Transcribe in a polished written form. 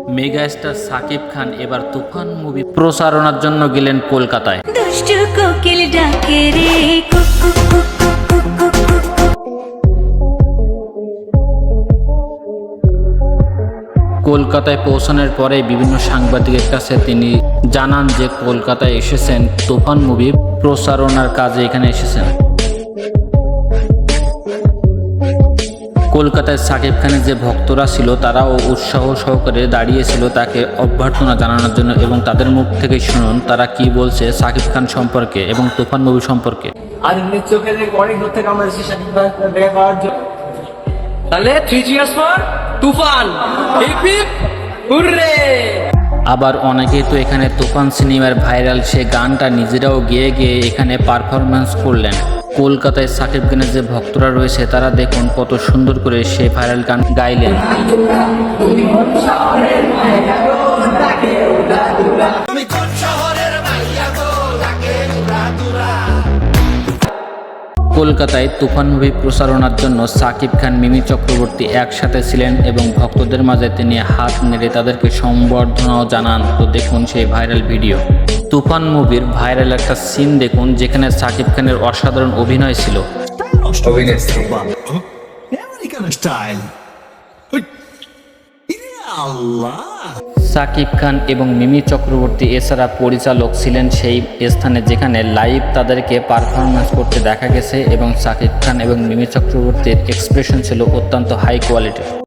Mega star Shakib Khan এবার তুফান movie প্রচারণার জন্য গেলেন কলকাতায়। দুষ্টু কোকিল ডাকে রে cook cook cook cook cook cook cook. কলকাতায় পৌঁছানোর পরে বিভিন্ন সাংবাদিকের কাছে তিনি জানান যে কলকাতায় এসেছেন তুফান মুভি প্রচারণার কাজে এখানে এসেছেন। কলকাতায় সাকিব খানের যে ভক্তরা ছিল তারাও উৎসাহ সহকারে দাঁড়িয়েছিল তাকে অভ্যর্থনা জানানোর জন্য, এবং তাদের মুখ থেকে শুনুন তারা কি বলছে সাকিব খান সম্পর্কে এবং তুফান মুভি সম্পর্কে। আর এমনির চোখে যে অনেক দূর থেকে আমরা এসেছি শাকিব খানকে দেখা করার জন্য। তাহলে 3 cheers for Toofan, hip hip hurray. আবার অনেকেই তো এখানে তুফান সিনেমার ভাইরাল সে গানটা নিজেরাও গেয়ে গেয়ে এখানে পারফরমেন্স করলেন। কলকাতায় সাকিব খানের যে ভক্তরা রয়েছে তারা দেখুন কত সুন্দর করে সেই ভাইরাল গান গাইলেন। কলকাতায় তুফান মুভি প্রচারণার জন্য সাকিব খান, মিমি চক্রবর্তী একসাথে ছিলেন এবং ভক্তদের মাঝে তিনি হাত নেড়ে তাদেরকে সম্বর্ধনাও জানান। তো দেখুন সেই ভাইরাল ভিডিও। তুফান মুভির ভাইরাল একটা সিন দেখুন যেখানে সাকিব খানের অসাধারণ অভিনয় ছিল। American style. Allah. Shakib Khan এবং মিমি চক্রবর্তী এছাড়া পরিচালক ছিলেন সেই স্থানে যেখানে লাইভ তাদেরকে পারফরমেন্স করতে দেখা গেছে, এবং সাকিব খান এবং মিমি চক্রবর্তীর এক্সপ্রেশন ছিল অত্যন্ত হাই কোয়ালিটির।